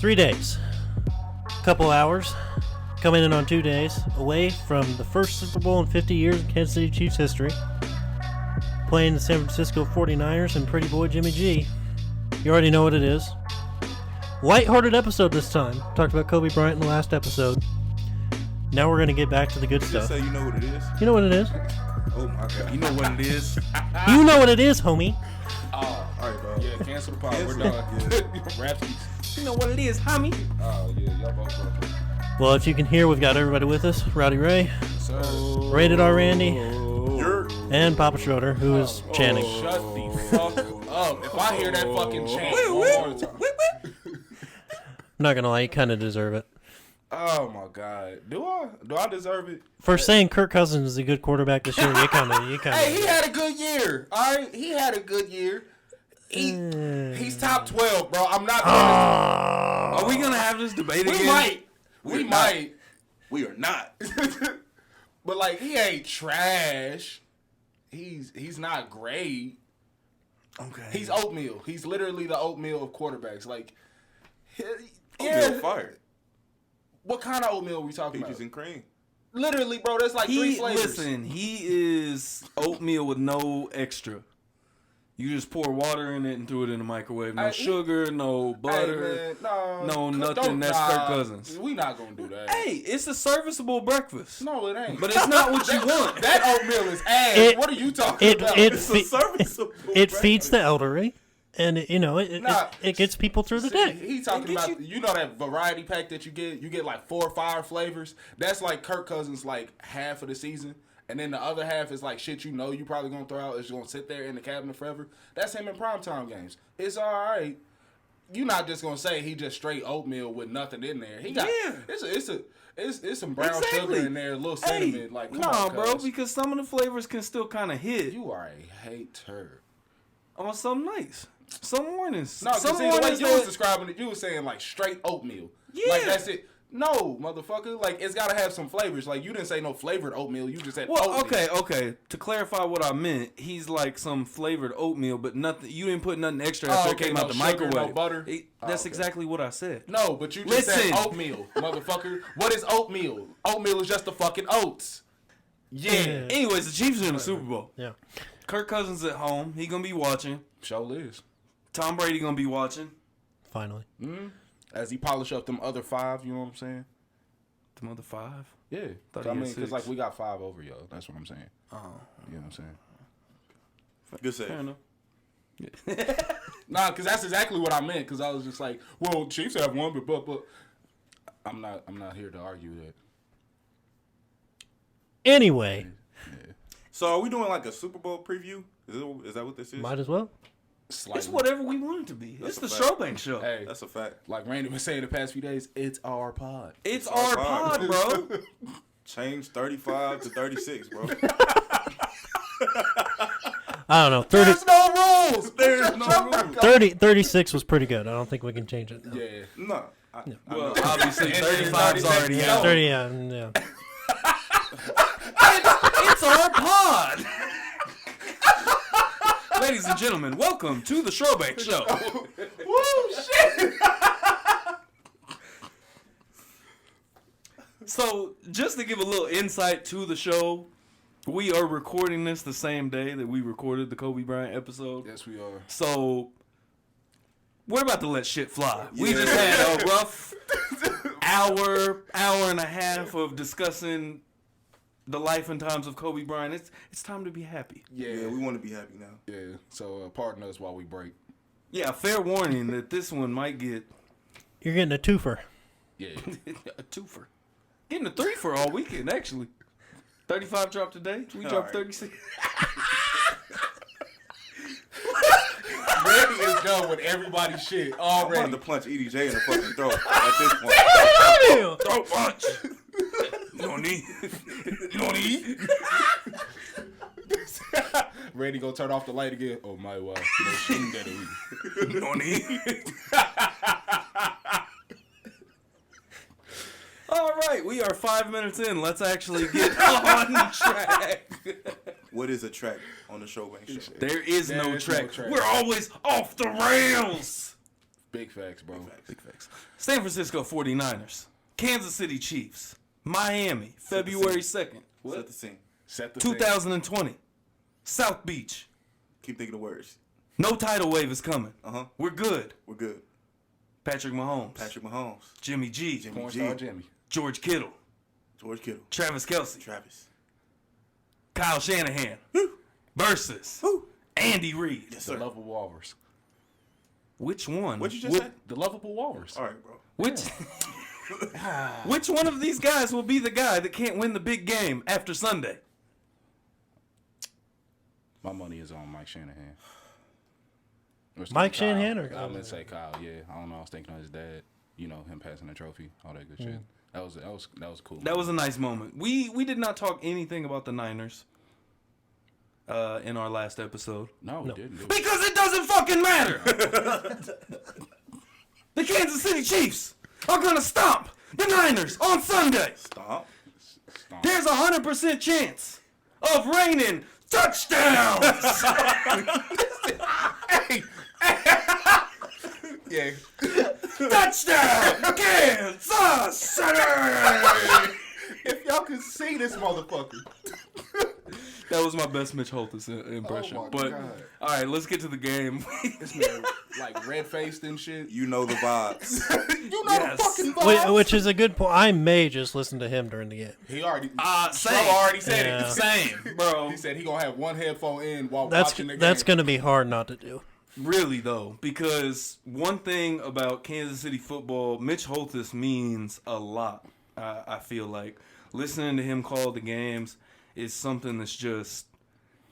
3 days. Couple hours. Coming in on 2 days. Away from the first Super Bowl in 50 years in Kansas City Chiefs history. Playing the San Francisco 49ers and pretty boy Jimmy G. You already know what it is. Lighthearted episode this time. Talked about Kobe Bryant in the last episode. Now we're going to get back to the good stuff. Just say you know what it is. You know what it is? Oh my God. You know what it is? You know what it is, homie. Oh, all right, dog. Yeah, cancel the pod. We're done. Rhapsodies. You know what it is, homie? Oh, yeah, y'all both broke. Well, if you can hear, we've got everybody with us. Rowdy Ray, Rated R Randy, and Papa Schro, who is chanting. Shut the fuck up. If I hear that fucking chant one more time. I'm not going to lie, you kind of deserve it. Oh my God. Do I deserve it? For saying Kirk Cousins is a good quarterback this year, you kind of. Hey, he had a good year. All right, he had a good year. He's top 12, bro. I'm not. Are we gonna have this debate again? We might. We are not. But like, he ain't trash. He's not great. Okay. He's oatmeal. He's literally the oatmeal of quarterbacks. Like, Oatmeal fired. What kind of oatmeal are we talking Peaches about? and cream. Literally, bro. There's like 3 flavors. Listen, he is oatmeal with no extra. You just pour water in it and threw it in the microwave. No sugar, no butter, no nothing. That's Kirk Cousins. We not gonna do that. Hey, it's a serviceable breakfast. No, it ain't. But it's not what you want. That oatmeal is ass. What are you talking about? It's a serviceable it feeds the elderly, and it gets people through the day. He talking about you know that variety pack that you get like 4 or 5 flavors. That's like Kirk Cousins like half of the season. And then the other half is like shit you probably gonna throw out. It's gonna sit there in the cabinet forever. That's him in primetime games. It's all right. You're not just gonna say he just straight oatmeal with nothing in there. He got it's some brown sugar in there, a little cinnamon. Like come on, bro, because some of the flavors can still kind of hit. You are a hater. I want something nice. Some mornings. No, because the way you was describing it, you was saying like straight oatmeal. Yeah. Like that's it. No, motherfucker. Like, it's got to have some flavors. Like, you didn't say no flavored oatmeal. You just said oatmeal. Okay. To clarify what I meant, he's like some flavored oatmeal, but nothing. You didn't put nothing extra after it came out the microwave. No butter. That's exactly what I said. No, but you just said oatmeal, motherfucker. What is oatmeal? Oatmeal is just the fucking oats. Yeah. Anyways, the Chiefs are in the Super Bowl. Yeah. Kirk Cousins at home. He gonna be watching. Show is. Tom Brady gonna be watching. Finally. Mm-hmm. As he polish up them other 5, you know what I'm saying? Them other 5? Yeah. I mean, because, like, we got 5 over y'all. That's what I'm saying. Oh. You know what I'm saying? Good save. Fair enough. Yeah. Nah, because that's exactly what I meant. Because I was just like, well, Chiefs have 1, but I'm not here to argue that. Anyway. Yeah. So are we doing like a Super Bowl preview? Is that what this is? Might as well. Slightly. It's whatever we want it to be. It's the Schro Show. Hey, that's a fact. Like Randy was saying the past few days, it's our pod. It's our pod, bro. Change 35 to 36, bro. I don't know. There's no rules. There's no rules. 36 was pretty good. I don't think we can change it. No. Yeah. No. Well, obviously 35 is already out. 30, yeah. It's our pod. Ladies and gentlemen, welcome to the Schro Show. Woo, shit! So, just to give a little insight to the show, we are recording this the same day that we recorded the Kobe Bryant episode. Yes, we are. So, we're about to let shit fly. Yeah. We just had a rough hour and a half of discussing the life and times of Kobe Bryant. It's time to be happy. Yeah, we want to be happy now. Yeah, so pardon us while we break. Yeah, fair warning that this one might get... You're getting a twofer. Yeah. a twofer. Getting a 3-for all weekend, actually. 35 dropped today. We dropped 36. Randy is done with everybody's shit already. I'm about to punch EDJ in the fucking throat at this point. Throat punch. You don't need. Randy gonna turn off the light again. Oh my wow. No shame that we. No need. All right, we are 5 minutes in. Let's actually get on track. What is a track on the Schro Show? There is no track. no track. We're always off the rails. Big facts, bro. Big facts. San Francisco 49ers, Kansas City Chiefs, Miami, February 2nd. Set the scene. Set the 2020, South Beach. Keep thinking the words. No tidal wave is coming. We're good. We're good. Patrick Mahomes. Patrick Mahomes. Jimmy G. Porn star Jimmy. George Kittle. George Kittle. Travis Kelce. Travis. Kyle Shanahan. Versus Andy Reid. Yes, The sir. lovable Walrus. Which one? What'd you just say? The lovable Walrus. All right, bro. Which one of these guys will be the guy that can't win the big game after Sunday? My money is on Mike Shanahan. Mike Kyle. Shanahan or I'm gonna say Kyle. Yeah, I don't know. I was thinking of his dad. You know, him passing the trophy, all that good shit. That was cool. That was a nice moment. We did not talk anything about the Niners in our last episode. No, we didn't. Because it doesn't fucking matter. The Kansas City Chiefs are gonna stomp the Niners on Sunday. Stop. There's 100% chance of raining touchdowns. Yeah. Touchdown, Kansas City. If y'all could see this motherfucker. That was my best Mitch Holthus impression. Oh my but God. all right, let's get to the game. This man like red faced and shit. You know the vibes. You know Yes. the fucking vibes. Which is a good point. I may just listen to him during the game. He already. Same. Schro already said Yeah. it. Same, bro. He said he gonna have one headphone in while That's watching the game. that's going to be hard not to do. Really though, because one thing about Kansas City football, Mitch Holthus means a lot. I feel like listening to him call the games is something that's just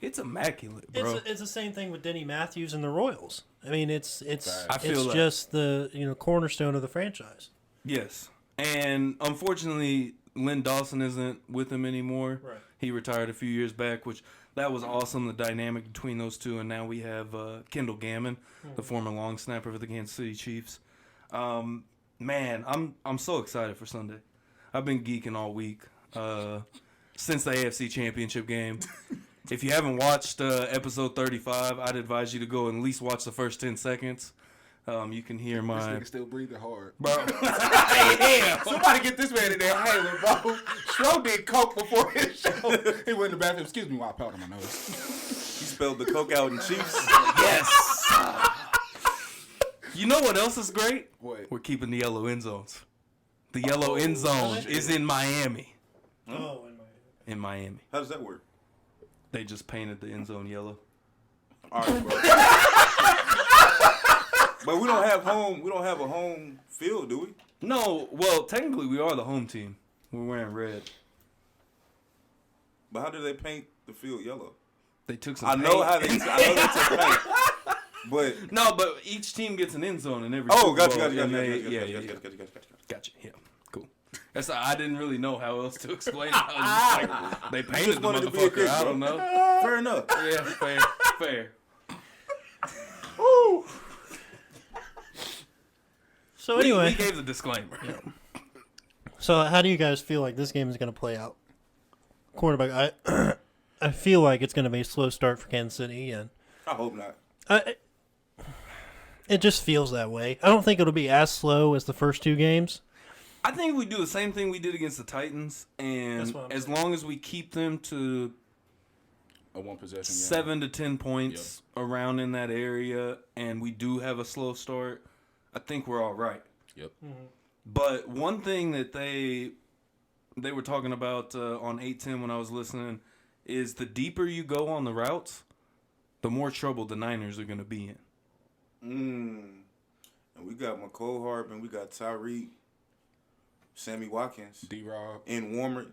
it's immaculate, bro. It's the same thing with Denny Matthews and the Royals. I mean, it's I feel that. just the cornerstone of the franchise. Yes, and unfortunately, Lynn Dawson isn't with him anymore. Right. He retired a few years back, which that was awesome. The dynamic between those two, and now we have Kendall Gammon, the former long snapper for the Kansas City Chiefs. Man, I'm so excited for Sunday. I've been geeking all week since the AFC Championship game. If you haven't watched episode 35, I'd advise you to go and at least watch the first 10 seconds. You can hear This my nigga still breathing hard. bro. Somebody get this man in there hailing, bro. Schro did coke before his show. He went in the bathroom. Excuse me while I powder my nose. He spelled the coke out in Chiefs. Yes. You know what else is great? What? We're keeping the yellow end zones. The yellow end zone is in Miami. Oh, In Miami, How does that work? they just painted the end zone yellow. All right, bro. But we don't have home. We don't have a home field, do we? No, well, technically we are the home team. We're wearing red. But how do they paint the field yellow? They took some. I know paint. how they. I know they took paint. But No, but each team gets an end zone in every. oh, Super gotcha, Bowl, gotcha, and gotcha, they- gotcha, yeah, gotcha, yeah, gotcha, yeah. gotcha, gotcha, gotcha. Gotcha. Yeah, cool. That's I didn't really know how else to explain it. I was just like, they painted the wanted to be a motherfucker. kid, I bro. don't know. Fair enough. Yeah, fair. Woo. So We anyway, gave the disclaimer. so how do you guys feel like this game is going to play out? Quarterback, I feel like it's going to be a slow start for Kansas City again. I hope not. It just feels that way. I don't think it'll be as slow as the first two games. I think we do the same thing we did against the Titans, That's and what I'm as saying. long as we keep them to A one possession. 7 to 10 points around in that area, and we do have a slow start, I think we're all right. Yep. But one thing that they were talking about on 810 when I was listening is the deeper you go on the routes, the more trouble the Niners are going to be in. And we got McCole Harbin, we got Tyreek, Sammy Watkins D-Rob.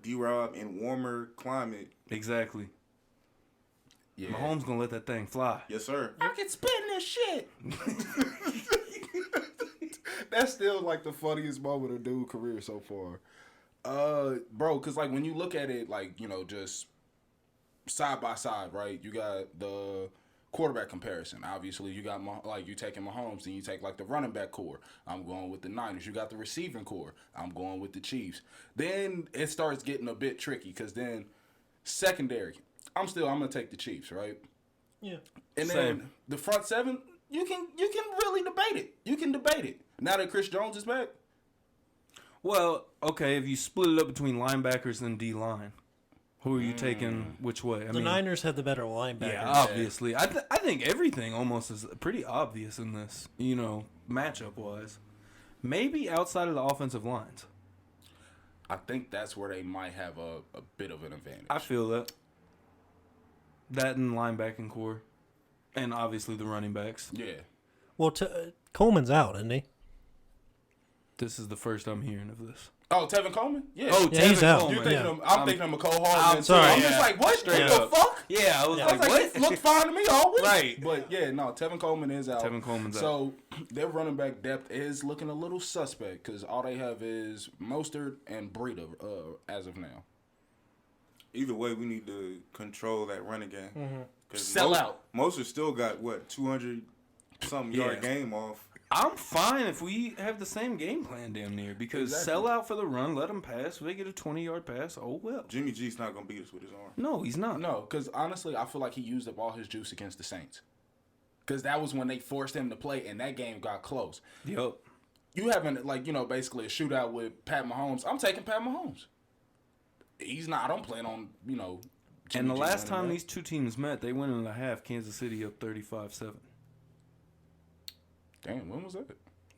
D-Rob in warmer climate. Exactly. Yeah. Mahomes going to let that thing fly. Yes, sir. I can spin this shit. That's still like the funniest moment of dude's career so far. Bro, because like when you look at it, like, you know, just side by side, right? You got the quarterback comparison. Obviously, you got you taking Mahomes, and you take like the running back core. I'm going with the Niners. You got the receiving core. I'm going with the Chiefs. Then it starts getting a bit tricky because then secondary. I'm gonna take the Chiefs, right? Yeah. And then Same. the front seven, you can really debate it. You can debate it. Now that Chris Jones is back. Well, okay, if you split it up between linebackers and D-line, who are you taking which way? The Niners have the better linebackers. Yeah, obviously. I think everything almost is pretty obvious in this, matchup-wise. Maybe outside of the offensive lines. I think that's where they might have a bit of an advantage. I feel that. That and linebacking core. And obviously the running backs. Yeah. Well, Coleman's out, isn't he? This is the first I'm hearing of this. Oh, Tevin Coleman? Yeah. Oh, Yeah, he's Tevin out. Coleman. You're thinking Yeah. I'm thinking of McCole Hardman. sorry, I'm yeah. just like, what? Straight What the up. fuck? Yeah, I was Yeah. I like, was like, what? it looked fine to me all week. Right. But yeah, no, Tevin Coleman is out. Tevin Coleman's out. So their running back depth is looking a little suspect because all they have is Mostert and Breida as of now. Either way, we need to control that running game. Sell out. Most have still got, 200-something yard game off. I'm fine if we have the same game plan damn near because Exactly. sell out for the run, let them pass. If they get a 20-yard pass, oh well. Jimmy G's not going to beat us with his arm. No, he's not. No, because honestly, I feel like he used up all his juice against the Saints. Because that was when they forced him to play, and that game got close. Yep. You having basically a shootout with Pat Mahomes. I'm taking Pat Mahomes. He's not. I don't plan on Jimmy And the G last winning time that. these two teams met, they went in the half. Kansas City up 35-7 Damn, when was that?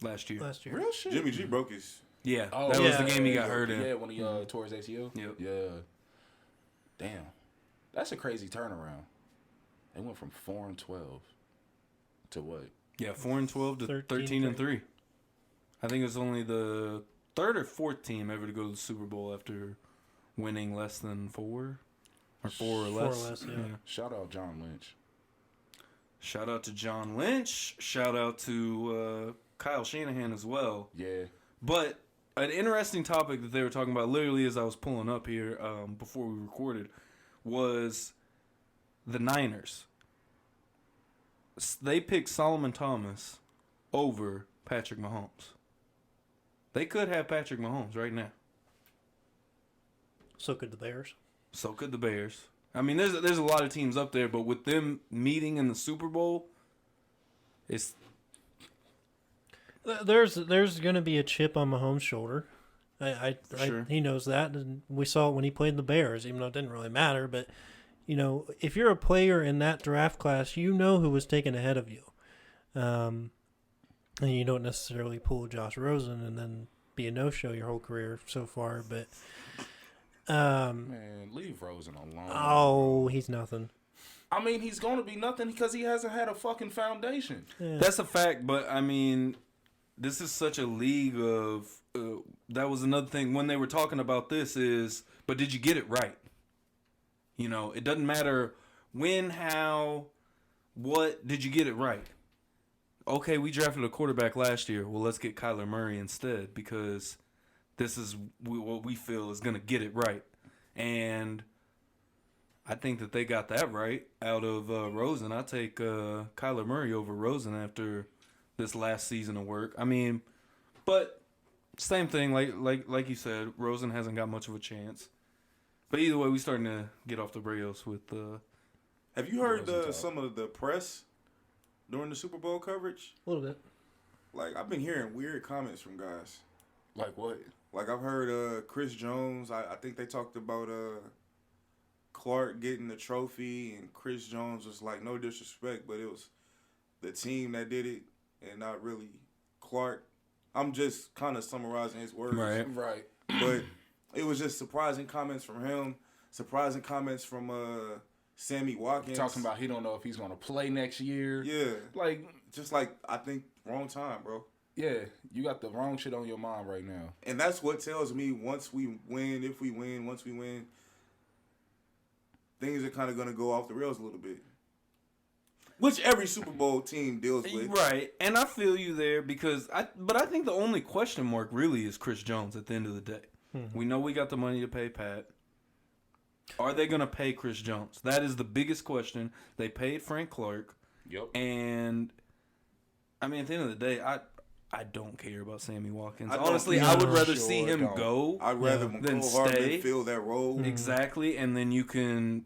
last year. Last year. Real shit. Jimmy G broke his. Yeah, Oh, that was yeah. the game he got hurt in. Yeah, when he tore his ACL. Yep. Yeah. Damn, that's a crazy turnaround. They went from 4-12 to what? Yeah, 4-12 to 13-3. 13-3. I think it was only the third or fourth team ever to go to the Super Bowl after winning less than 4 or 4 or less. 4 or less, yeah. Shout out John Lynch. Shout out to John Lynch. Shout out to Kyle Shanahan as well. Yeah. But an interesting topic that they were talking about, literally as I was pulling up here before we recorded, was the Niners. They picked Solomon Thomas over Patrick Mahomes. They could have Patrick Mahomes right now. So could the Bears. So could the Bears. I mean, there's a lot of teams up there, but with them meeting in the Super Bowl, it's There's going to be a chip on Mahomes' shoulder. Sure. He knows that, and we saw it when he played the Bears, even though it didn't really matter. But if you're a player in that draft class, you know who was taken ahead of you, and you don't necessarily pull Josh Rosen and then be a no-show your whole career so far. But Man, leave Rosen alone. oh, he's nothing. I mean, he's going to be nothing because he hasn't had a fucking foundation. Yeah. That's a fact, but I mean, this is such a league of. That was another thing when they were talking about this is, but did you get it right? It doesn't matter when, how, what. Did you get it right? Okay, we drafted a quarterback last year. Well, let's get Kyler Murray instead because this is what we feel is going to get it right. And I think that they got that right out of Rosen. I take Kyler Murray over Rosen after this last season of work. I mean, but same thing, like you said, Rosen hasn't got much of a chance. But either way, we're starting to get off the rails with. Have you heard Rosenthal. some of the press during the Super Bowl coverage? A little bit. Like, I've been hearing weird comments from guys. Like what? Like, I've heard Chris Jones. I think they talked about Clark getting the trophy, and Chris Jones was like, no disrespect, but it was the team that did it and not really Clark. I'm just kind of summarizing his words. Right. But it was just surprising comments from him, surprising comments from Sammy Watkins. Talking about he don't know if he's going to play next year. Yeah. Like, Just like, I think, wrong time, bro. yeah, you got the wrong shit on your mind right now. And that's what tells me once we win, if we win, once we win, things are kind of going to go off the rails a little bit. Which every Super Bowl team deals with. Right, and I feel you there because I think the only question mark really is Chris Jones at the end of the day. Mm-hmm. We know we got the money to pay Pat. Are they going to pay Chris Jones? That is the biggest question. They paid Frank Clark. Yep. And, I mean, at the end of the day, I don't care about Sammy Watkins. I don't Honestly, either. I would For rather sure see him don't. go. I'd rather Then McCole Hardman stay. fill that role. Exactly, and then you can,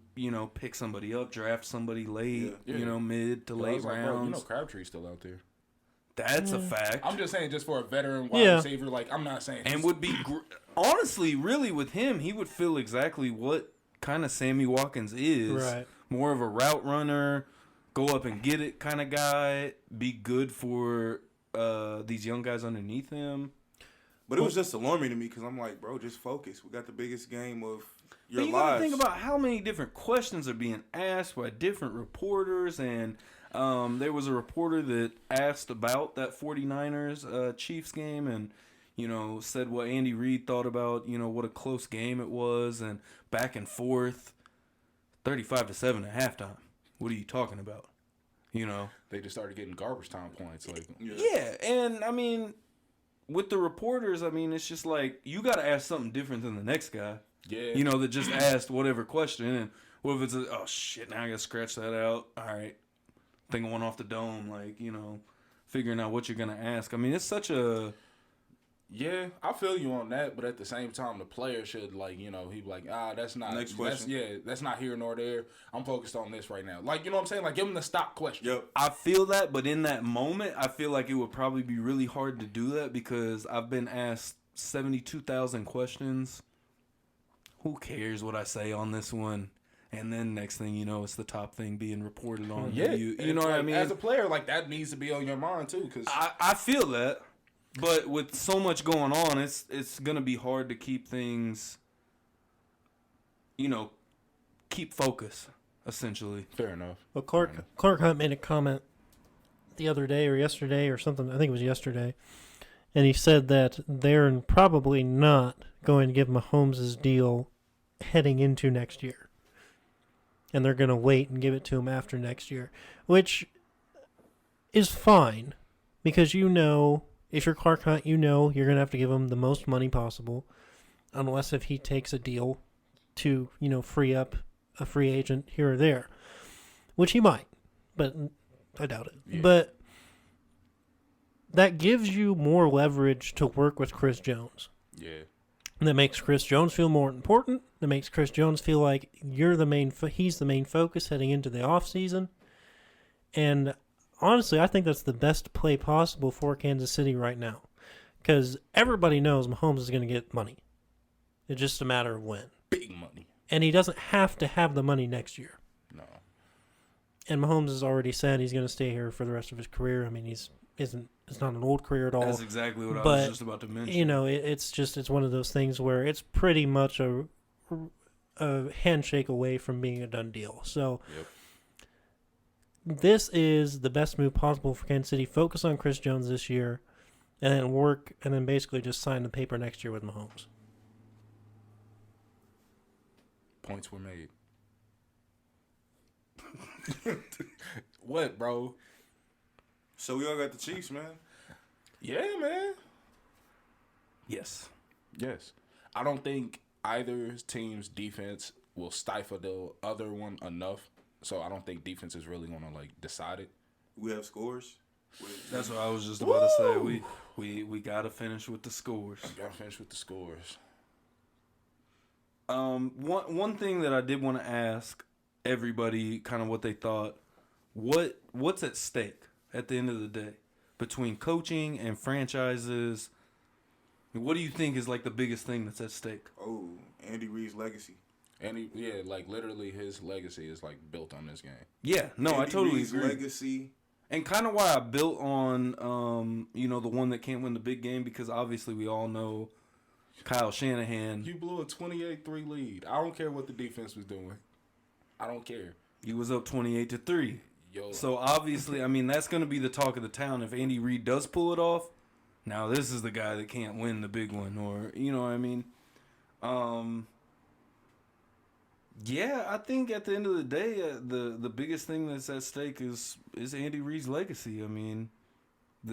pick somebody up, draft somebody late, Yeah. mid to I late was like, rounds. bro, Crabtree's still out there. That's a fact. I'm just saying, just for a veteran wide Yeah. receiver, like I'm not saying. And would be honestly, really, with him, he would feel exactly what kind of Sammy Watkins is. Right. More of a route runner, go up and get it kind of guy. Be good for these young guys underneath him. But it was just alarming to me because I'm like, bro, just focus. We got the biggest game of your But you lives. gotta think about how many different questions are being asked by different reporters, and there was a reporter that asked about that 49ers Chiefs game, and said what Andy Reid thought about what a close game it was, and back and forth, 35-7 at halftime. What are you talking about? They just started getting garbage time points. Like, Yeah, and I mean, with the reporters, I mean, it's just like you got to ask something different than the next guy. yeah, That just asked whatever question, and what if it's oh shit, now I gotta scratch that out. All right, thing went off the dome, like figuring out what you're gonna ask. I mean, it's such a yeah, I feel you on that, but at the same time, the player should he be like, that's not Next question. That's not here nor there. I'm focused on this right now. Like, you know what I'm saying? Like, give him the stock question. Yep. I feel that, but in that moment, I feel like it would probably be really hard to do that because I've been asked 72,000 questions. Who cares what I say on this one? And then next thing you know, it's the top thing being reported on. Yeah, you know what I mean? As a player, like that needs to be on your mind too, because I feel that, but with so much going on, it's gonna be hard to keep things, keep focus, essentially. fair enough. Well, Clark Hunt made a comment the other day or yesterday or something. I think it was yesterday, and he said that they're probably not going to give Mahomes' deal heading into next year, and they're going to wait and give it to him after next year, which is fine because if you're Clark Hunt, you're going to have to give him the most money possible, unless if he takes a deal to free up a free agent here or there, which he might, but I doubt it. Yeah. But that gives you more leverage to work with Chris Jones. Yeah. And that makes Chris Jones feel more important. That makes Chris Jones feel like he's the main focus heading into the offseason. And honestly, I think that's the best play possible for Kansas City right now. Because everybody knows Mahomes is going to get money. It's just a matter of when. Big money. And he doesn't have to have the money next year. No. And Mahomes has already said he's going to stay here for the rest of his career. I mean, it's not an old career at all. That's exactly what I But, was just about to mention. It's one of those things where it's pretty much a handshake away from being a done deal. So this is the best move possible for Kansas City. Focus on Chris Jones this year, and then basically just sign the paper next year with Mahomes. Points were made. What, bro? So we all got the Chiefs, man. Yeah, man. Yes. Yes. I don't think either team's defense will stifle the other one enough. So I don't think defense is really going to decide it. We have scores. That's what I was just about to say. We got to finish with the scores. Got to finish with the scores. One thing that I did want to ask everybody, kind of what they thought. What's at stake at the end of the day between coaching and franchises? What do you think is the biggest thing that's at stake? Oh, Andy Reid's legacy. And literally his legacy is built on this game. Yeah, no, Andy I totally Reid's agree. legacy. And kind of why I built on, the one that can't win the big game, because obviously we all know Kyle Shanahan. You blew a 28-3 lead. I don't care what the defense was doing. I don't care. He was up 28-3. Yo, So obviously, I mean, that's going to be the talk of the town. If Andy Reid does pull it off, now this is the guy that can't win the big one, or you know what I mean. Yeah, I think at the end of the day, the biggest thing that's at stake is Andy Reid's legacy. I mean, 4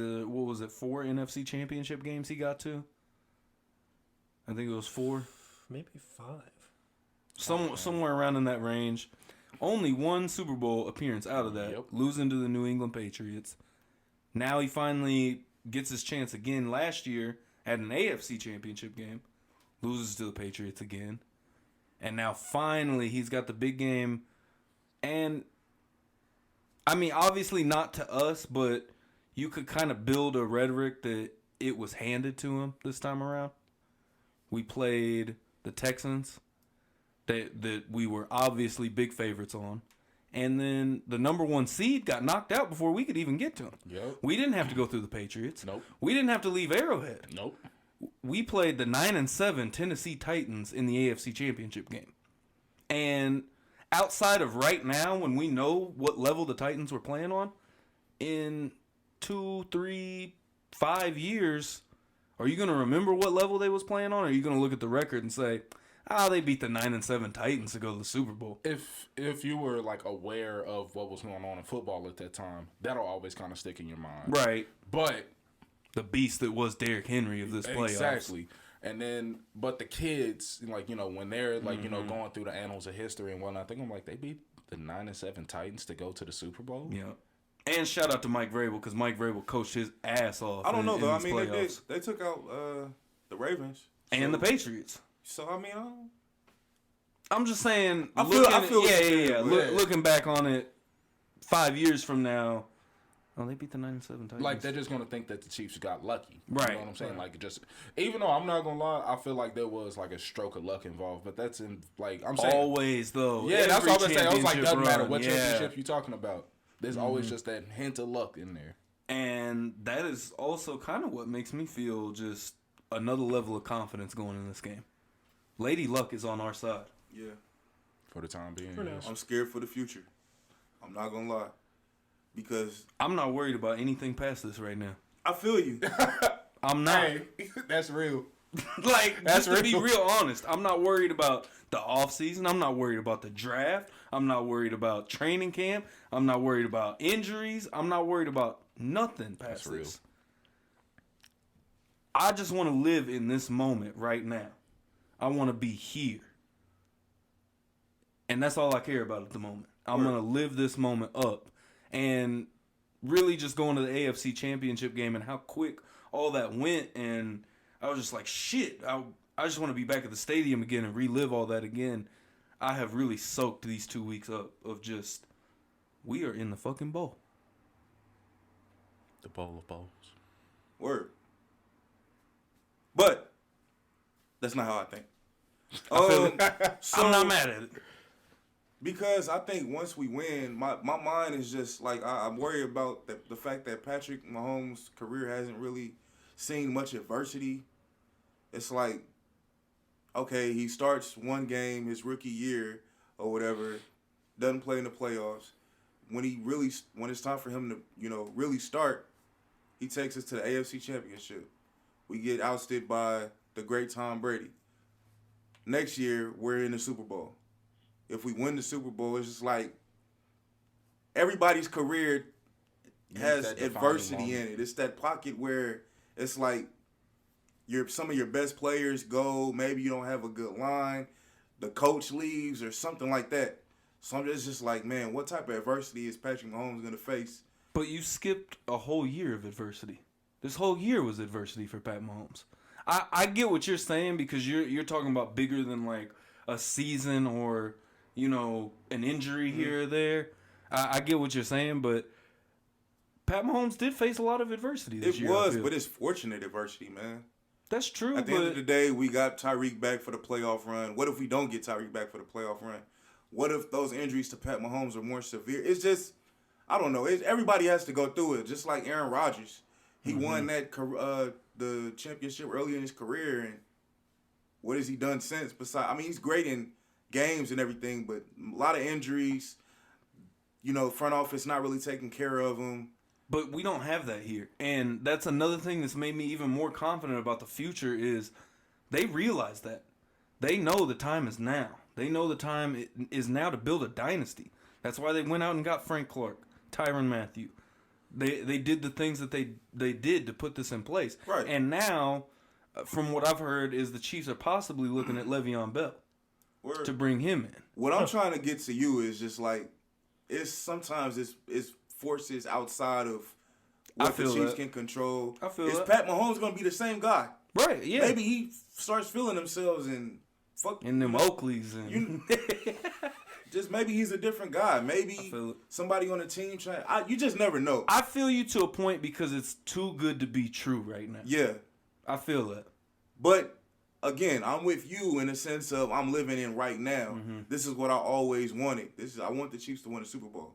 NFC Championship games he got to? I think it was 4. Maybe 5. Somewhere around in that range. Only one Super Bowl appearance out of that, Yep. losing to the New England Patriots. Now he finally gets his chance again last year at an AFC championship game, loses to the Patriots again, and now finally he's got the big game. And I mean, obviously not to us, but you could kind of build a rhetoric that it was handed to him this time around. We played the Texans that we were obviously big favorites on. And then the number 1 seed got knocked out before we could even get to them. Yep. We didn't have to go through the Patriots. Nope. We didn't have to leave Arrowhead. Nope. We played the 9-7 Tennessee Titans in the AFC Championship game. And outside of right now, when we know what level the Titans were playing on, in 2, 3, 5 years, are you going to remember what level they was playing on? Or are you going to look at the record and say, they beat the 9-7 Titans to go to the Super Bowl? If you were like aware of what was going on in football at that time, that'll always kind of stick in your mind. Right. But the beast that was Derrick Henry of this playoffs. Exactly. And then, but the kids, like, you know, when they're like, you know, going through the annals of history and whatnot, I think I'm like, they beat the 9-7 Titans to go to the Super Bowl. Yeah. And shout out to Mike Vrabel, because Mike Vrabel coached his ass off. I don't know, though. I these mean, playoffs. they took out the Ravens. And the Patriots. So, I mean, I'm just saying, I feel what you're saying, yeah. but- Looking back on it 5 years from now, they beat the 9-7 Titans. Like, they're just going to think that the Chiefs got lucky. Right. You know what I'm saying? Like, just, even though I'm not going to lie, I feel like there was, like, a stroke of luck involved. But that's in, like, I'm saying. Always, though. Yeah, that's what I was saying. I was like, Every doesn't matter championship what run, championship you're talking about. There's always just that hint of luck in there. And that is also kind of what makes me feel just another level of confidence going in this game. Lady Luck is on our side. Yeah. For the time being. For now. Yes. I'm scared for the future. I'm not going to lie. Because I'm not worried about anything past this right now. I feel you. I'm not. Hey, that's real. Like, That's just to be real. real honest, I'm not worried about the offseason. I'm not worried about the draft. I'm not worried about training camp. I'm not worried about injuries. I'm not worried about nothing past That's real. this. I just want to live in this moment right now. I want to be here. And that's all I care about at the moment. I'm going to live this moment up. And really just going to the AFC Championship game and how quick all that went. And I was just like, shit, I just want to be back at the stadium again and relive all that again. I have really soaked these 2 weeks up of just, we are in the fucking bowl. The bowl of bowls. Word. But that's not how I think. I'm not mad at it. Because I think once we win, my mind is just like I'm worried about the fact that Patrick Mahomes' career hasn't really seen much adversity. It's like, okay, he starts one game his rookie year or whatever, doesn't play in the playoffs. When it's time for him to really start, he takes us to the AFC Championship. We get ousted by the great Tom Brady. Next year, we're in the Super Bowl. If we win the Super Bowl, it's just like everybody's career has adversity in it. It's that pocket where it's like some of your best players go, maybe you don't have a good line, the coach leaves or something like that. So I'm just like, man, what type of adversity is Patrick Mahomes going to face? But you skipped a whole year of adversity. This whole year was adversity for Pat Mahomes. I get what you're saying because you're talking about bigger than like a season or, an injury here or there. I get what you're saying, but Pat Mahomes did face a lot of adversity this year. It was, but it's fortunate adversity, man. That's true. At the end of the day, we got Tyreek back for the playoff run. What if we don't get Tyreek back for the playoff run? What if those injuries to Pat Mahomes are more severe? It's just, I don't know. Everybody has to go through it, just like Aaron Rodgers. He won the championship early in his career, and what has he done since? He's great in games and everything, but a lot of injuries. Front office not really taking care of him. But we don't have that here. And that's another thing that's made me even more confident about the future is they realize that. They know the time is now. They know the time is now to build a dynasty. That's why they went out and got Frank Clark, Tyrann Mathieu. They did the things that they did to put this in place. Right. And now, from what I've heard, is the Chiefs are possibly looking at Le'Veon Bell to bring him in. What I'm trying to get to you is just like, sometimes it's forces outside of what feel the Chiefs that. can control. I feel Is that. Pat Mahomes going to be the same guy? Right, yeah. Maybe he starts feeling themselves and fuck. In them Oakleys and You, just maybe he's a different guy. I Maybe feel it. somebody on the team you just never know. I feel you to a point because it's too good to be true right now. Yeah. I feel that. But again, I'm with you in the sense of I'm living in right now. This is what I always wanted. I want the Chiefs to win the Super Bowl.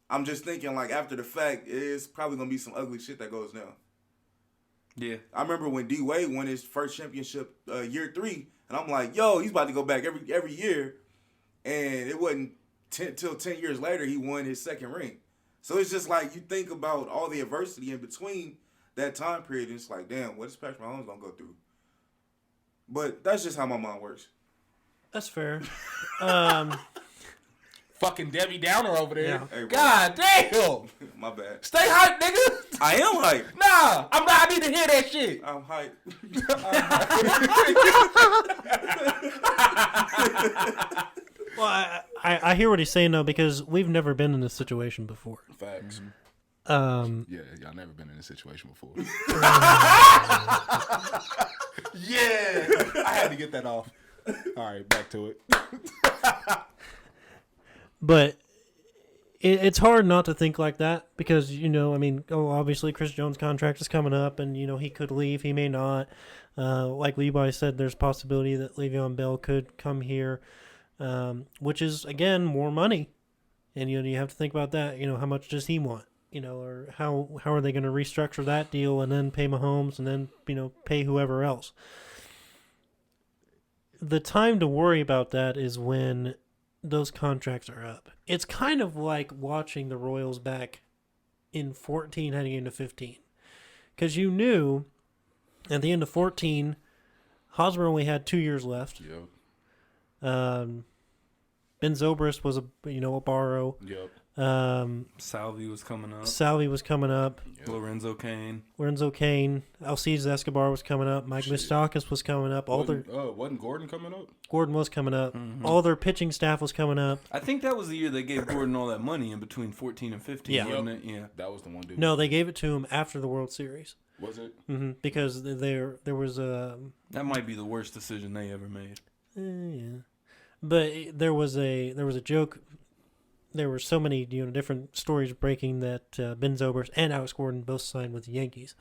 I'm just thinking like after the fact, it's probably gonna be some ugly shit that goes down. Yeah. I remember when D Wade won his first championship year 3, and I'm like, yo, he's about to go back every year, and it wasn't till 10 years later he won his second ring. So it's just like you think about all the adversity in between that time period, and it's like, damn, what is Patrick Mahomes gonna go through? But that's just how my mind works. That's fair. Fucking Debbie Downer over there. Yeah. Hey, bro. God damn. My bad. Stay hyped, nigga. I am hyped. Nah, I'm not. I need to hear that shit. I'm hyped. Well, I hear what he's saying though, because we've never been in this situation before. Facts. Um, Yeah, y'all never been in this situation before. Yeah, I had to get that off. All right, back to it. but it's hard not to think like that because, I mean, obviously Chris Jones' contract is coming up and, he could leave, he may not. Like Levi said, there's possibility that Le'Veon Bell could come here, which is, again, more money. And, you have to think about that. How much does he want? Or how are they going to restructure that deal and then pay Mahomes and then, pay whoever else? The time to worry about that is when those contracts are up. It's kind of like watching the Royals back in 14 heading into 15. Because you knew at the end of 14, Hosmer only had 2 years left. Yep. Ben Zobrist was a borrow. Yep. Salvi was coming up. Salvi was coming up. Yep. Lorenzo Kane. Alcides Escobar was coming up. Mike Moustakas was coming up. Wasn't Gordon coming up? Gordon was coming up. All their pitching staff was coming up. I think that was the year they gave Gordon all that money in between 14 and 15, Yeah. wasn't it? Yeah. That was the one dude. No, they gave it to him after the World Series. Was it? Because there was a That might be the worst decision they ever made. yeah, but there was a joke. There were so many different stories breaking that Ben Zobrist and Alex Gordon both signed with the Yankees,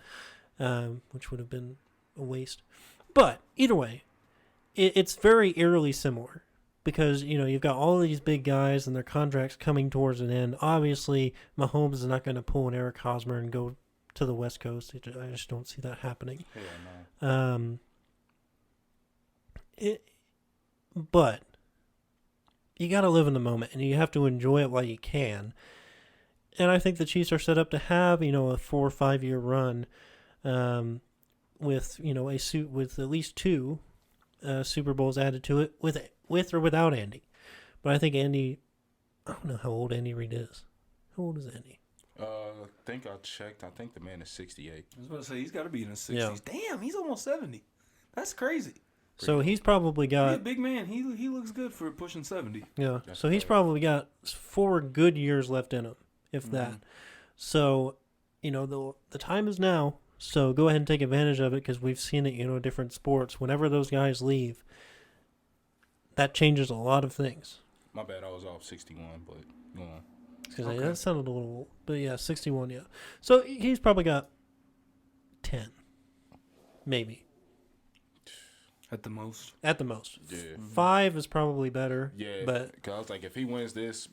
which would have been a waste. But either way, it's very eerily similar because you've got all these big guys and their contracts coming towards an end. Obviously, Mahomes is not going to pull an Eric Hosmer and go to the West Coast. I just don't see that happening. Hell no. But you got to live in the moment, and you have to enjoy it while you can. And I think the Chiefs are set up to have, a 4 or 5 year run, with with at least 2 Super Bowls added to it, with or without Andy. But I think Andy, I don't know how old Andy Reid is. How old is Andy? I think I checked. I think the man is 68. I was about to say, he's got to be in his 60s. Yeah. Damn, he's almost 70. That's crazy. So he's probably He's a got big man. He looks good for pushing 70. yeah. That's So he's right. probably got 4 good years left in him, if that. So, the time is now. So go ahead and take advantage of it because we've seen it, different sports. Whenever those guys leave, that changes a lot of things. My bad, I was off 61, but go on. Because that sounded a little, but yeah, 61, yeah. So he's probably got 10, maybe At the most. at the most. Yeah. 5 is probably better. Yeah, but because I was like, if he wins this,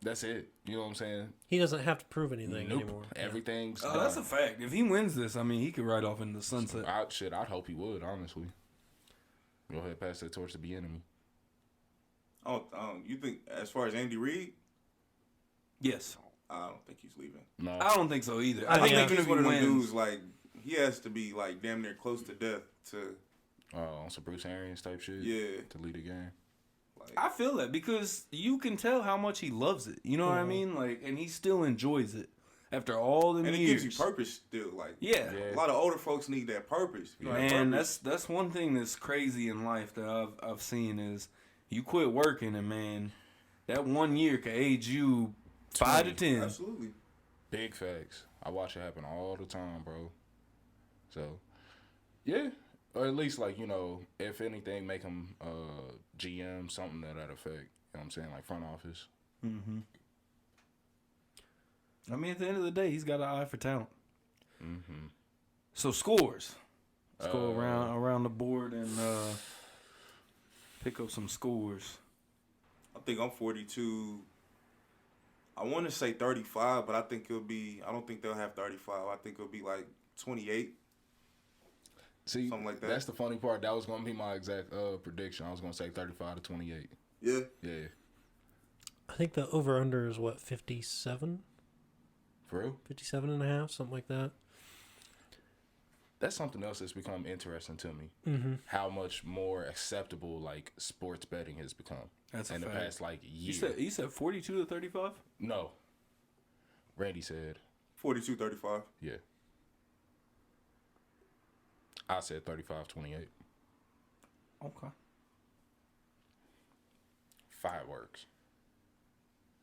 that's it. You know what I'm saying? he doesn't have to prove anything Nope. anymore. Everything's Oh, done. that's a fact. If he wins this, I mean, he could ride off into the sunset. I'd hope he would, honestly. Go ahead, pass that torch to the enemy. You think as far as Andy Reid, Yes. I don't think he's leaving. No. I don't think so either. I I think think even he's if one he of them wins, dudes like he has to be like damn near close to death to On some Bruce Arians type shit. yeah. To lead a game. Like, I feel that because you can tell how much he loves it. You know what I mean? Like, and he still enjoys it after all the and it years. gives you purpose still. Like Yeah. a lot of older folks need that purpose. You know, that Man, purpose. that's one thing that's crazy in life that I've seen is you quit working and man, that 1 year could age you 5 to 10. Absolutely. Big facts. I watch it happen all the time, bro. So, yeah. Or at least, like, you know, if anything, make him GM, something to that effect. You know what I'm saying? Like front office. Mm-hmm. I mean, at the end of the day, he's got an eye for talent. Mm-hmm. So scores. Let's go around the board and pick up some scores. I think I'm 42. I want to say 35, but I think it'll be. I don't think they'll have 35. I think it'll be like 28. See, something like that. That's the funny part. That was going to be my exact prediction. I was going to say 35 to 28. Yeah. Yeah. I think the over-under is, what, 57? For real? 57 and a half, something like that. That's something else that's become interesting to me. Mm-hmm. How much more acceptable, like, sports betting has become. That's a in the fact. past, like, year. You said 42 to 35? No. Randy said. 42-35. Yeah. I said 35-28. Okay. Fireworks.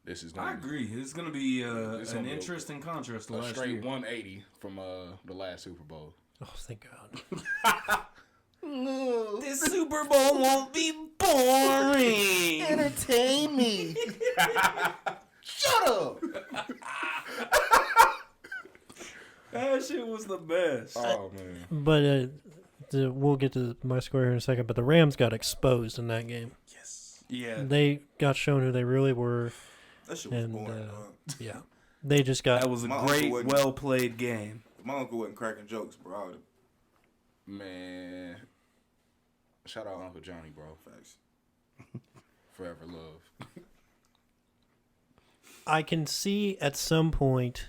This is I gonna agree. It's going to be It's an gonna be interesting contrast to a last straight year. 180 from the last Super Bowl. Oh, thank God. This Super Bowl won't be boring. Entertain me. Shut up. That shit was the best. Oh man. But we'll get to my score here in a second, but the Rams got exposed in that game. Yes. Yeah. They got shown who they really were. That shit was And, boring. Yeah. They just got... That was a My great, uncle wouldn't- well played game. If my uncle wasn't cracking jokes, bro, I would've Man. Shout out Uncle Johnny, bro. facts. Forever love. I can see at some point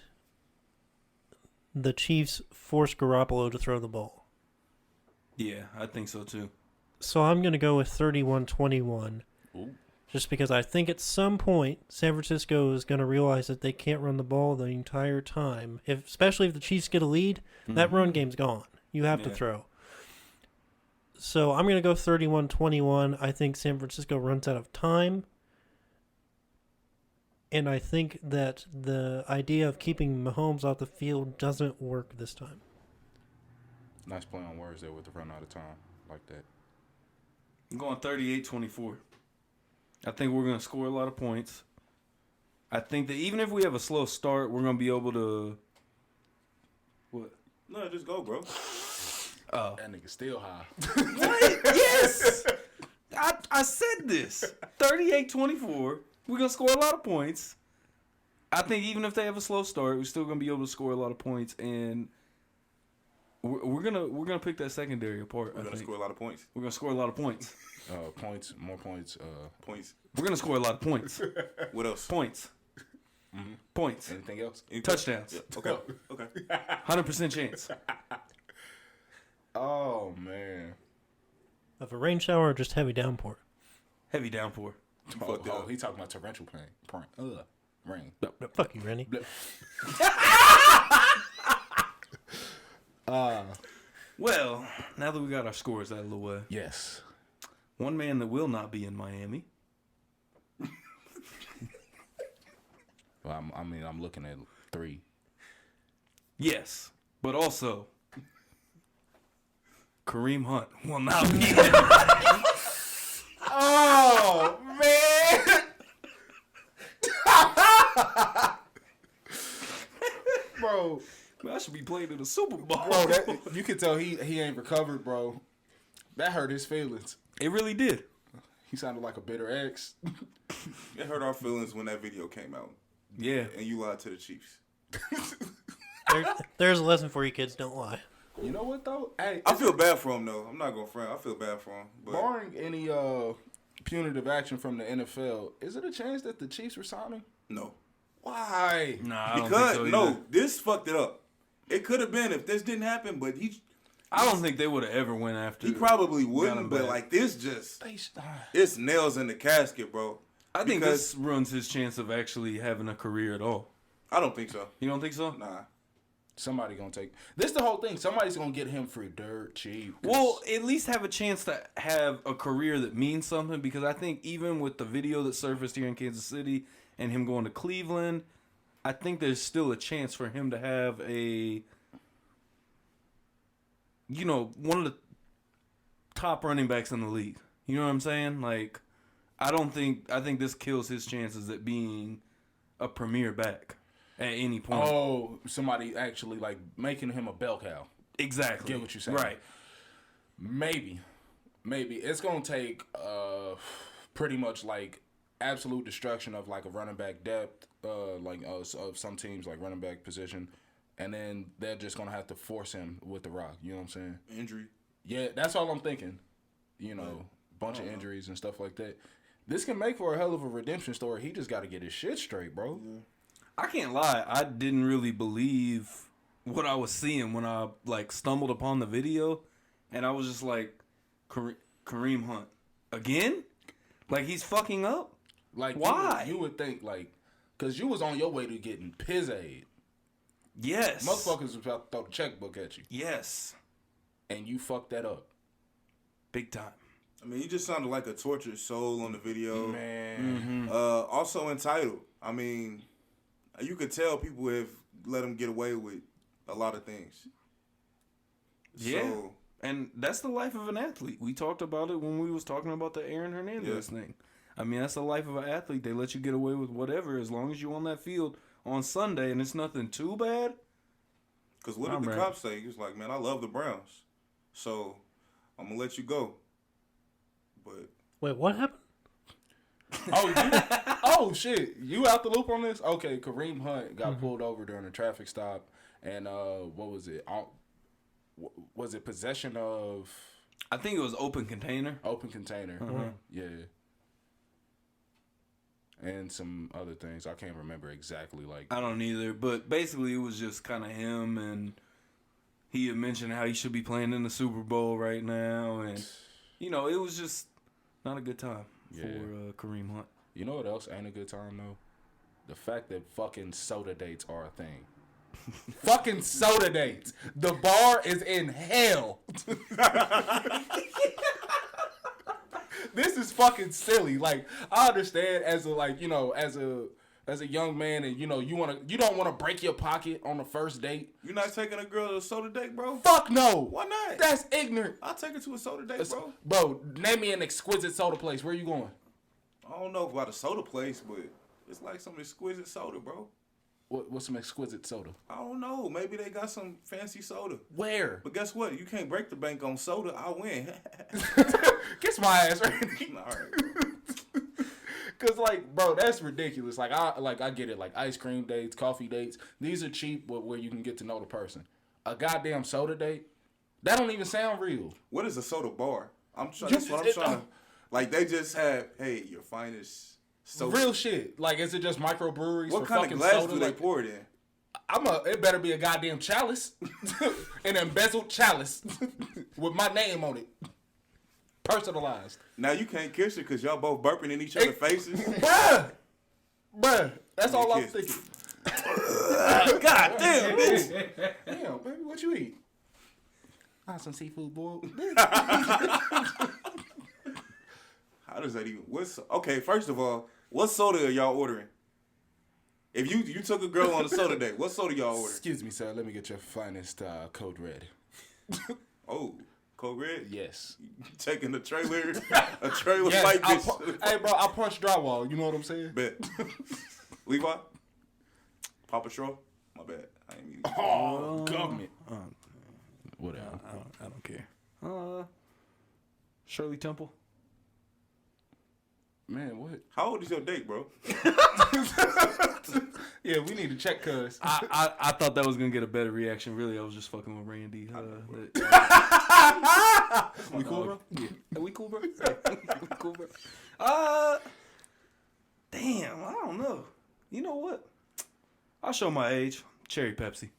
the Chiefs force Garoppolo to throw the ball. Yeah, I think so too. So I'm going to go with 31-21. Ooh. Just because I think at some point San Francisco is going to realize that they can't run the ball the entire time. Especially if the Chiefs get a lead, that run game's gone. You have to throw. So I'm going to go 31-21. I think San Francisco runs out of time. And I think that the idea of keeping Mahomes off the field doesn't work this time. Nice play on words there with the run out of time like that. I'm going 38-24. I think we're going to score a lot of points. I think that even if we have a slow start, we're going to be able to... What? No, just go, bro. Oh. That nigga still high. What? Yes! I said this. 38-24. We're going to score a lot of points. I think even if they have a slow start, we're still going to be able to score a lot of points. And we're gonna pick that secondary apart. We're gonna score a lot of points. We're gonna score a lot of points. Points, more points. Points. We're gonna score a lot of points. What else? Points. Mm-hmm. Points. Anything else? Touchdowns. Yeah. Okay. Okay. 100% chance. Oh man. Of a rain shower or just heavy downpour? Heavy downpour. Oh, he talking about torrential rain. Fuck you, Rennie. Well, now that we got our scores out of the way, Yes. one man that will not be in Miami. Well, I'm looking at 3. Yes, but also Kareem Hunt will not be in. Oh man. Bro, I should be playing in the Super Bowl. bro, that, you can tell he ain't recovered, bro. That hurt his feelings. It really did. He sounded like a bitter ex. It hurt our feelings when that video came out, Yeah. and you lied to the Chiefs. There's a lesson for you kids. Don't lie. You know what though? Hey, I feel bad for him though. I'm not gonna front. I feel bad for him. But barring any punitive action from the NFL, is it a chance that the Chiefs resign him? no, Why? Nah, I don't because think so no, either. this fucked it up. It could have been if this didn't happen, but I don't think they would have ever went after. he probably wouldn't. Got him But back. like this, just it's nails in the casket, bro. I think because- this ruins his chance of actually having a career at all. I don't think so. You don't think so? Nah. Somebody gonna take this. The whole thing. Somebody's gonna get him for dirt cheap. 'Cause- Well, at least have a chance to have a career that means something, because I think even with the video that surfaced here in Kansas City and him going to Cleveland, I think there's still a chance for him to have a, one of the top running backs in the league. You know what I'm saying? Like, I think this kills his chances at being a premier back at any point. Oh, somebody actually like making him a bell cow. Exactly. Get what you're saying. Right. Maybe it's gonna take pretty much like absolute destruction of like a running back depth, of some teams like running back position, and then they're just gonna have to force him with the rock. You know what I'm saying? Injury. Yeah, that's all I'm thinking. Bunch of injuries and stuff like that. This can make for a hell of a redemption story. He just got to get his shit straight, bro. Yeah. I can't lie. I didn't really believe what I was seeing when I stumbled upon the video, and I was just like, Kareem Hunt again? Like, he's fucking up? Like, why? You would think because you was on your way to getting piz-aid. Yes. Motherfuckers was about to throw the checkbook at you. Yes. And you fucked that up. Big time. I mean, he just sounded like a tortured soul on the video. Man. Also entitled. I mean, you could tell people have let him get away with a lot of things. Yeah. So, and that's the life of an athlete. We talked about it when we was talking about the Aaron Hernandez thing. I mean, that's the life of an athlete. They let you get away with whatever as long as you're on that field on Sunday and it's nothing too bad. because what did the cops say? He was like, man, I love the Browns. So, I'm going to let you go. But Wait, what happened? Oh, shit. You out the loop on this? Okay, Kareem Hunt got pulled over during a traffic stop. And what was it? Was it possession of... I think it was open container. Open container. Uh-huh. Yeah. And some other things. I can't remember exactly. I don't either. But basically, it was just kind of him. And he had mentioned how he should be playing in the Super Bowl right now. And, it was just not a good time for Kareem Hunt. You know what else ain't a good time, though? The fact that fucking soda dates are a thing. Fucking soda dates. The bar is in hell. This is fucking silly. Like, I understand as a young man, and you don't want to break your pocket on the first date. you're not taking a girl to a soda date, bro? Fuck no. Why not? That's ignorant. I'll take her to a soda date, bro. Bro, name me an exquisite soda place. Where you going? I don't know about a soda place, but it's like some exquisite soda, bro. What's some exquisite soda? I don't know. Maybe they got some fancy soda. Where? But guess what? You can't break the bank on soda. I win. Kiss my ass, right? All right. Cause bro, that's ridiculous. I get it. Like ice cream dates, coffee dates. These are cheap, where you can get to know the person. A goddamn soda date, that don't even sound real. What is a soda bar? That's what I'm trying to. Like they just have, hey, your finest soda. Real shit. Like, is it just microbreweries? What for kind fucking of glass soda? do they pour it in? It better be a goddamn chalice, an embezzled chalice with my name on it, personalized. Now you can't kiss her because y'all both burping in each other's faces. Bruh, that's all I'm kiss. thinking. God damn, bitch. Damn, baby, what you eat? Some seafood boiled. How does that even? Okay, first of all, what soda are y'all ordering? If you took a girl on a soda date, what soda y'all ordering? Excuse me, sir. Let me get your finest Code Red. Oh, Code Red? Yes. You taking a trailer Yes, like this? hey, bro, I punch drywall. You know what I'm saying? Bet. Levi? Papa Schro? My bad. I ain't mean to. Oh, government. Whatever. I don't care. Shirley Temple. Man, what? How old is your date, bro? Yeah, we need to check, cuz. I thought that was gonna get a better reaction. Really, I was just fucking with Randy. We cool, bro? Yeah. We cool, bro? We cool, bro? Damn, I don't know. You know what? I'll show my age. Cherry Pepsi.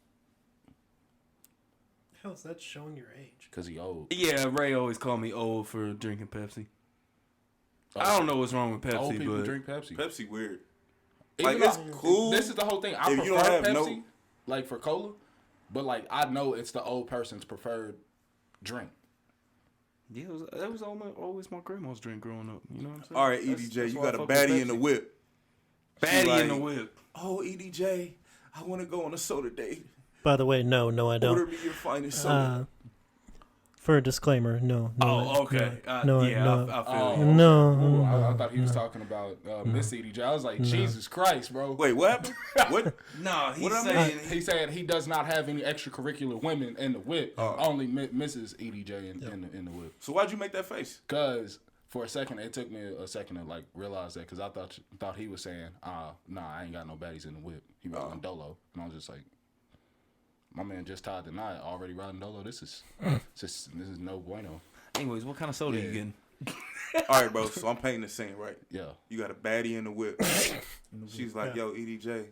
How's that showing your age? Because he old. Yeah, Ray always called me old for drinking Pepsi. I don't know what's wrong with Pepsi, Old people but drink Pepsi. Pepsi weird. Even Like, it's though- cool. This is the whole thing. I if prefer you don't have Pepsi, no- like for cola, but I know it's the old person's preferred drink. yeah, that was always my grandma's drink growing up. You know what I'm saying? All right, That's EDJ, you why I got a fuck with baddie in the Pepsi. whip. Baddie in the whip. Oh, EDJ, I want to go on a soda date. By the way, no, I don't. Order me your finest soda. For a disclaimer, no. Oh, okay. I feel you. No. Ooh, I thought he was talking about Miss CDJ. I was like, Jesus Christ, bro. Wait, what happened? What? No, He said he does not have any extracurricular women in the whip. Only Mrs. EDJ in the whip. So why'd you make that face? Cause for a second, it took me a second to like realize that. Because I thought he was saying, nah, I ain't got no baddies in the whip. He riding dolo, and I was just like, my man just tied the knot, already riding dolo. This is no bueno. Anyways, what kind of soda you getting? All right, bro. So I'm painting the scene, right? Yeah. You got a baddie in the whip. She's like, yo, EDJ,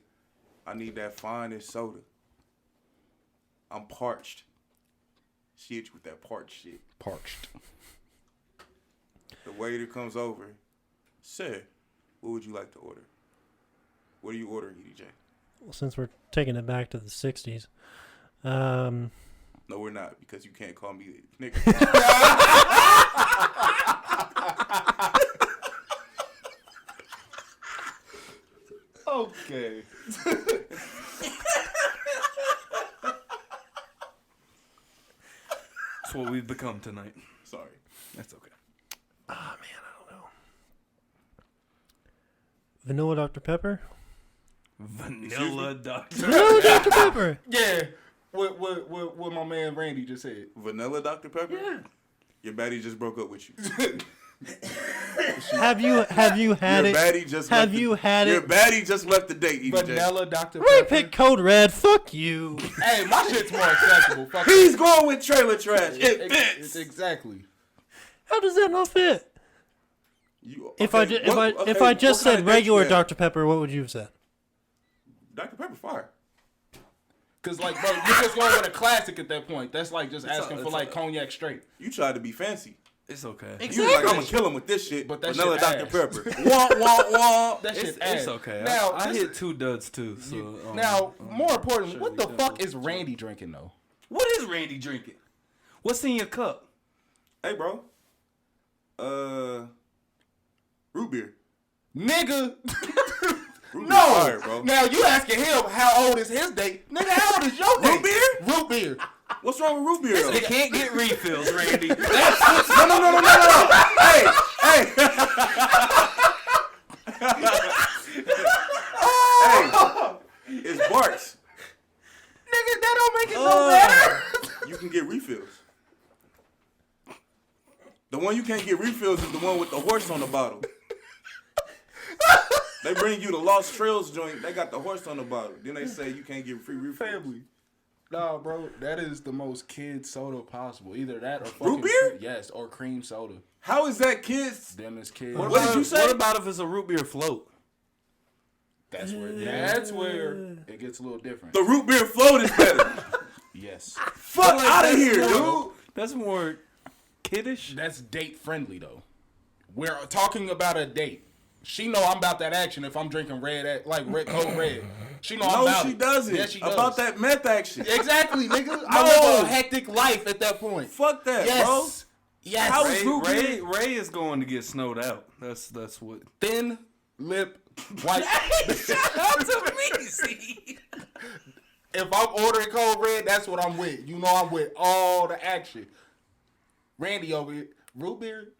I need that finest soda. I'm parched. She hit you with that parched shit. Parched. The waiter comes over. Sir, what would you like to order? What do you order, EDJ? Well, since we're taking it back to the 60s. No, we're not, because you can't call me nigga. Okay. That's what we've become tonight. Sorry. That's okay. Man, I don't know. Vanilla Dr. Pepper? Vanilla Dr. Vanilla Dr. Pepper! Yeah. What my man Randy just said. Vanilla Dr. Pepper? Yeah. Your baddie just broke up with you. Have you had Your it? baddie just Have left you had Your it? baddie just left the date, EDJ. Vanilla Dr. Ray Pepper. picked Code Red. Fuck you. Hey, my shit's more acceptable. Fuck He's going with trailer trash. It fits. Exactly. How does that not fit? If I just what kind said of regular date you had? Dr. Pepper, what would you have said? Dr. Pepper fire. Cause like, bro, you're just going with a classic at that point. That's like just asking for it's like cognac straight. You tried to be fancy. It's okay. You was like, I'm gonna kill him with this shit. But that Vanilla shit Dr. ass. Pepper. Womp, womp, womp. That shit It's ass. okay. Now, I this- hit 2 duds too. So Now, more importantly, what the Shirley fuck Temple. is Randy drinking though? what is Randy drinking? What's in your cup? Hey, bro. Root beer. Nigga. Root beer No. fire, bro. Now you asking him how old is his date? Nigga, how old is your date? Root beer? Root beer. What's wrong with root beer? though? They can't get refills, Randy. No. Hey. Hey. It's Bart's. Nigga, that don't make it no better. You can get refills. The one you can't get refills is the one with the horse on the bottle. They bring you the Lost Trails joint. They got the horse on the bottle. Then they say you can't get free refills. Family. Nah, bro, that is the most kid soda possible. Either that or fucking Root beer? Yes, or cream soda. How is that, kids? Them is kids. What did you say? What about if it's a root beer float? That's where it gets a little different. The root beer float is better. Yes. Fuck out of That's here, more- dude. That's more kiddish. That's date friendly though. We're talking about a date. She know I'm about that action if I'm drinking red Code Red. She know I'm No, about she it. doesn't. Yes, she does. About that meth action. Exactly, nigga. I live a hectic life at that point. Fuck that, Yes. bro. Yes. How is root beer? Ray is going to get snowed out. That's what. Thin lip white. Shout out to me, see. If I'm ordering Code Red, that's what I'm with. You know I'm with all the action. Randy over here. Root beer?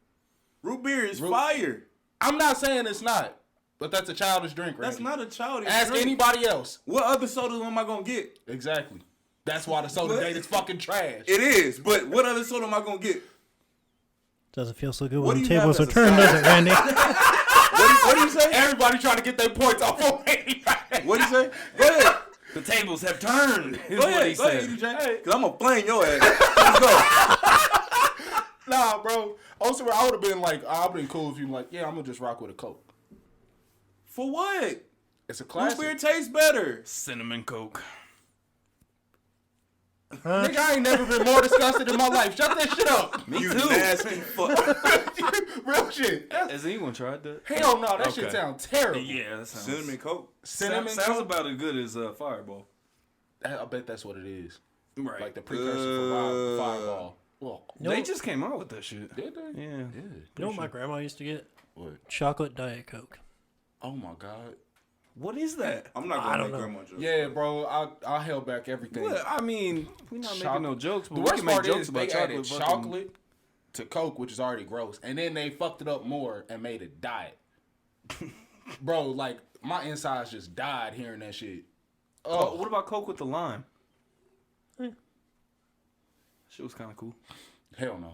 Root beer is fire. I'm not saying it's not, but that's a childish drink, Randy. That's not a childish Ask drink. anybody else. What other soda am I gonna get? Exactly. That's why the soda What? date is fucking trash. It is, but what other soda am I gonna get? Doesn't feel so good What when do the you have tables are as a turned, side? does it, Randy? What do you say? Everybody trying to get their points off on Randy. What do you say? Go ahead. The tables have turned. Is Go what ahead. he Go ahead, said. EJ. Cause I'm gonna flame your ass. Let's go. Nah, bro. Also, I would have been like, I'd been cool if you like, yeah, I'm gonna just rock with a Coke. For what? It's a Root classic. beer tastes better. Cinnamon Coke. Nigga, I ain't never been more disgusted in my life. Shut that shit up. Me You too. nasty fuck. Real shit. Has anyone tried that? Hell no, that shit Okay. sounds terrible. Yeah, that sounds. Cinnamon Coke. Cinnamon sounds Coke? about as good as Fireball. I bet that's what it is. Right. Like the precursor for Fireball. Well, They just came out with that shit. did they? Yeah. You know what my grandma used to get? What? Chocolate Diet Coke. Oh my God. What is that? I'm not I gonna don't make know. grandma jokes. Yeah, bro. I held back everything. What? I mean, we're not making no jokes, but The we worst can make part jokes is about they added chocolate. chocolate to Coke, which is already gross, and then they fucked it up more and made it diet. Bro, like my insides just died hearing that shit. Oh, what about Coke with the lime? Shit was kind of cool. Hell no.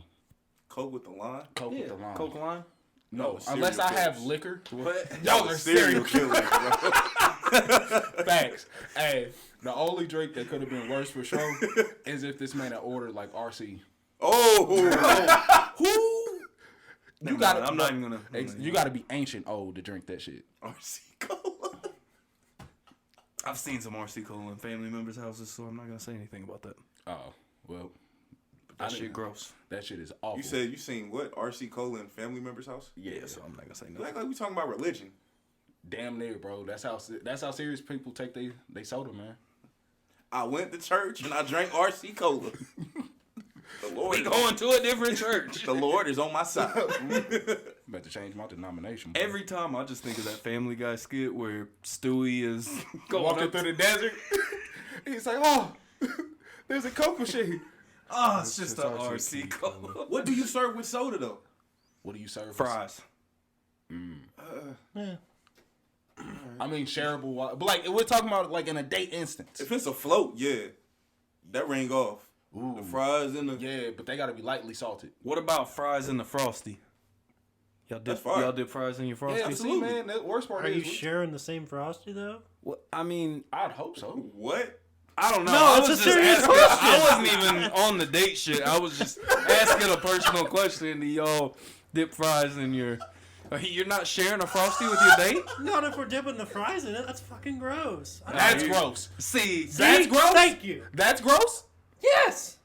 Coke with the lime. Coke with the lime. Coke lime. No, Serial unless I have killers. liquor. What? Y'all are serial killers, bro. Facts. Hey, the only drink that could have been worse for sure is if this man had ordered like RC. Oh, You gotta. I'm not even gonna. You gotta be ancient old to drink that shit. RC Cola. I've seen some RC Cola in family members' houses, so I'm not gonna say anything about that. Oh well, That shit gross. that shit is awful. You said you seen what? RC Cola in family members' house? yeah, So I'm not gonna say You nothing. act like we talking about religion. damn near, bro. That's how serious people take they soda, man. I went to church and I drank RC Cola. The Lord, We going to a different church. the Lord is on my side. Better change my denomination. Bro. Every time I just think of that Family Guy skit where Stewie is going walking up through the desert, he's like, "Oh, there's a Coke machine." Oh, it's just It's a RC RC Cola. What do you serve with soda though? What do you serve? Fries. Yeah. I mean, shareable water. But like, we're talking about like in a date instance. If it's a float, yeah, that ring off. Ooh. The fries in the Yeah, but they gotta be lightly salted. What about fries in the Frosty? That's fine. Y'all dip fries in your Frosty? Yeah, see, man, the worst part Are you is sharing the same Frosty though? Well, I mean, I'd hope so. what? I don't know. No, I it's was a just serious asking. question. I wasn't even on the date shit. I was just asking a personal question. Do y'all dip fries in your... You're not sharing a Frosty with your date? Not if we're dipping the fries in it. That's fucking gross. That's gross. See, That's See? gross? Thank you. That's gross? Yes.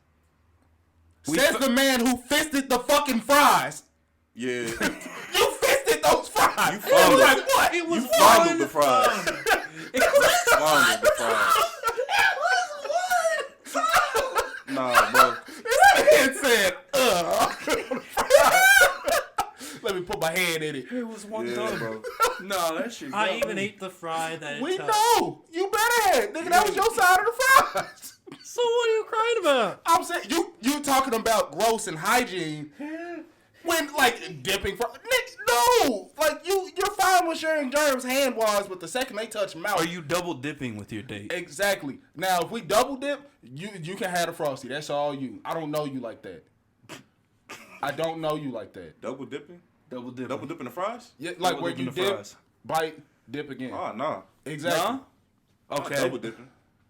Says the man who fisted the fucking fries. Yeah, You fisted those fries. You fondled. Like what? It was you fondled one the fries. Fondled the fries. Nah, bro. It said, Let me put my hand in it. it was one Yeah, time. bro. No, that shit. I got even me. ate the fry that it We touched. know. You better have. Nigga, that was your side of the fries. So what are you crying about? I'm saying, you talking about gross and hygiene. When, like, dipping fries. No. Like, you're fine with sharing germs hand-wise, but the second they touch mouth. Are you double dipping with your date? Exactly. Now, if we double dip, you can have a Frosty. That's all you. I don't know you like that. I don't know you like that. Double dipping? Double dipping. Double dipping the fries? Yeah, like Double where dipping you the dip, fries. bite, dip again. Oh, no. Exactly. Nah? Okay. Double dipping.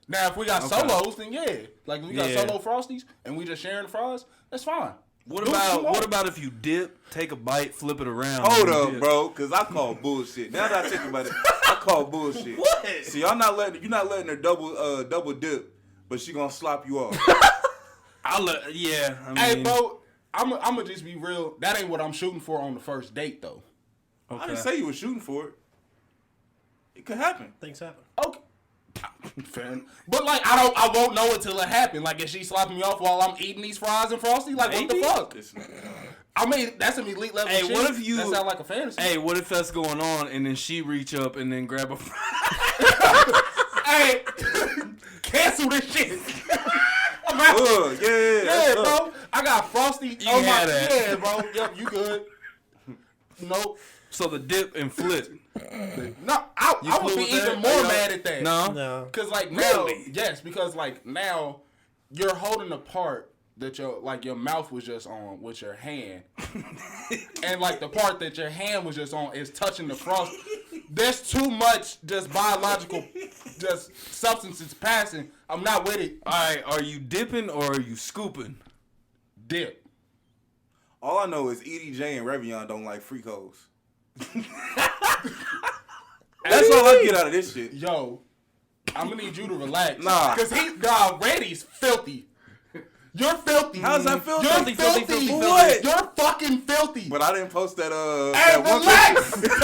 Now, if we got Okay. solos, then yeah. Like, if we got Yeah. solo Frosties and we just sharing the fries, that's fine. What Do what you about want. what about if you dip, take a bite, flip it around? Hold and up, dip? bro, because I call bullshit. Now that I think about it, I call bullshit. What? See, you're not letting her double dip, but she gonna slop you off. Yeah. I mean, Hey, bro, I'm gonna just be real. That ain't what I'm shooting for on the first date, though. Okay. I didn't say you were shooting for it. It could happen. Things happen. Okay. Fair enough. But like I won't know until it happened. Like, if she slapping me off while I'm eating these fries and Frosty, like Maybe. what the fuck? This nigga. I mean, that's an elite level Hey, shit. what if you- That sound like a fantasy. Hey, what if that's going on and then she reach up and then grab a Hey, cancel this shit. I'm out. Yeah, Yeah, that's up. bro. I got Frosty You on my had that. Yeah, bro. Yep, you good. Nope. So the dip and flip. No, I You would cool be with that? even more mad at that. No. No. Because like now, Really? yes, because like now you're holding a part that your mouth was just on with your hand, and like the part that your hand was just on is touching the frost. There's too much just biological, just substances passing. I'm not with it. All right. Are you dipping or are you scooping? Dip. All I know is EDJ and Revion don't like freak hoes. That's all I get out of this shit. Yo, I'm gonna need you to relax. Nah. Cause Reddy's filthy. You're filthy. How's that filthy? You're Filthy, filthy. filthy, filthy. What? You're fucking filthy. But I didn't post that. Hey, that one relax. picture.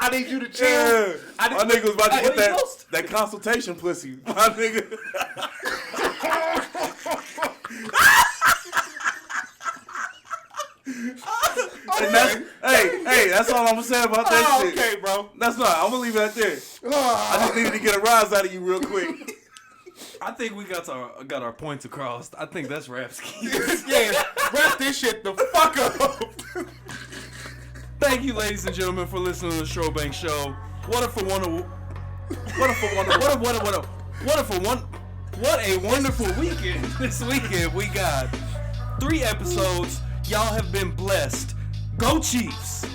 I need you to chill. Yeah. I need- My nigga was about to Hey, get what you post? that consultation pussy. My nigga. And that's all I'm gonna say about that shit. Okay, bro. That's not. I'm gonna leave it at that. I just needed to get a rise out of you real quick. I think we got our points across. I think that's Rapski. Yeah, wrap this shit the fuck up. Thank you, ladies and gentlemen, for listening to the Schrobank Show. What a wonderful weekend. This weekend we got 3 episodes. Y'all have been blessed. Go Chiefs.